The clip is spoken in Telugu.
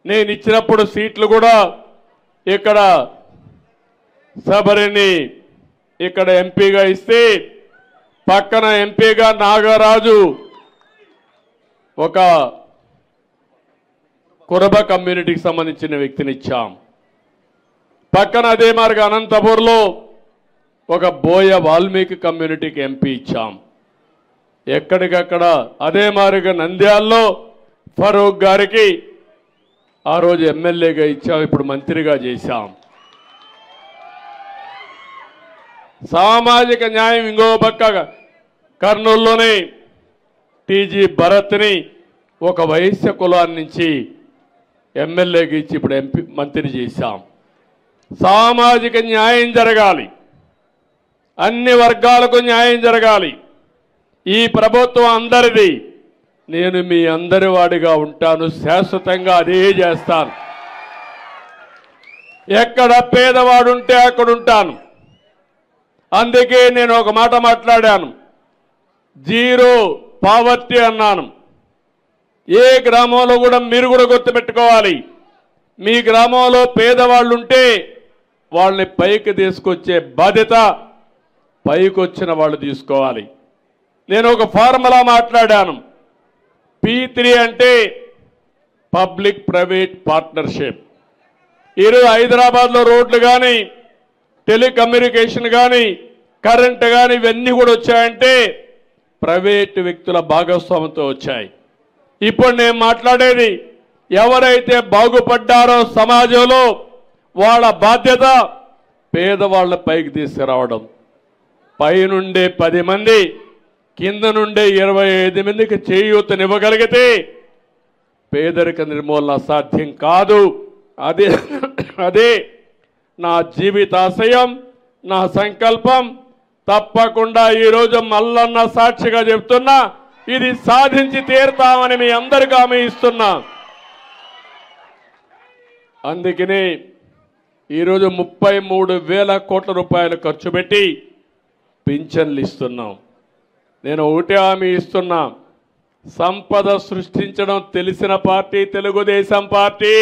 నేను ఇచ్చినప్పుడు సీట్లు కూడా ఇక్కడ శబరిని ఇక్కడ ఎంపీగా ఇస్తే పక్కన ఎంపీగా నాగరాజు ఒక కురబ కమ్యూనిటీకి సంబంధించిన వ్యక్తిని ఇచ్చాం. పక్కన అదే మార్గ అనంతపూర్లో ఒక బోయ వాల్మీకి కమ్యూనిటీకి ఎంపీ ఇచ్చాం. ఎక్కడికక్కడ అదే మారిగా నంద్యాల్లో ఫరూక్ గారికి ఆ రోజు ఎమ్మెల్యేగా ఇచ్చాం, ఇప్పుడు మంత్రిగా చేశాం. సామాజిక న్యాయం ఇంకో పక్క కర్నూలులోనే టీజీ భరత్ని ఒక వైశ్య కులాన్ని నుంచి ఎమ్మెల్యేకి ఇచ్చి ఇప్పుడు ఎంపీ మంత్రి చేశాం. సామాజిక న్యాయం జరగాలి, అన్ని వర్గాలకు న్యాయం జరగాలి. ఈ ప్రభుత్వం అందరిది, నేను మీ అందరి వాడిగా ఉంటాను, శాశ్వతంగా అదే చేస్తాను. ఎక్కడ పేదవాడుంటే అక్కడ ఉంటాను. అందుకే నేను ఒక మాట మాట్లాడాను, జీరో పావర్టీ అన్నాను. ఏ గ్రామంలో కూడా మీరు కూడా గుర్తుపెట్టుకోవాలి, మీ గ్రామంలో పేదవాళ్ళు ఉంటే వాళ్ళని పైకి తీసుకొచ్చే బాధ్యత పైకి వచ్చిన వాళ్ళు తీసుకోవాలి. నేను ఒక ఫార్ములా మాట్లాడాను, P3 అంటే పబ్లిక్ ప్రైవేట్ పార్ట్నర్షిప్. ఈరోజు హైదరాబాద్లో రోడ్లు కానీ టెలికమ్యూనికేషన్ కానీ కరెంటు కానీ ఇవన్నీ కూడా వచ్చాయంటే ప్రైవేటు వ్యక్తుల భాగస్వామ్యంతో వచ్చాయి. ఇప్పుడు నేను మాట్లాడేది ఎవరైతే బాగుపడ్డారో సమాజంలో వాళ్ళ బాధ్యత పేదవాళ్ళ పైకి తీసుకురావడం. పైనుండే 10 మంది కింద నుండే 25 మందికి చేయూతనివ్వగలిగితే పేదరిక నిర్మూలన సాధ్యం కాదు. అదే నా జీవితాశయం, నా సంకల్పం. తప్పకుండా ఈరోజు మల్లన్న సాక్షిగా చెప్తున్నా, ఇది సాధించి తీరుతామని మీ అందరికీ హామీ ఇస్తున్నా. అందుకనే ఈరోజు 33,000 కోట్ల రూపాయలు ఖర్చు పెట్టి పింఛన్లు ఇస్తున్నాం. నేను ఒకటే హామీ ఇస్తున్నా, సంపద సృష్టించడం తెలిసిన పార్టీ తెలుగుదేశం పార్టీ.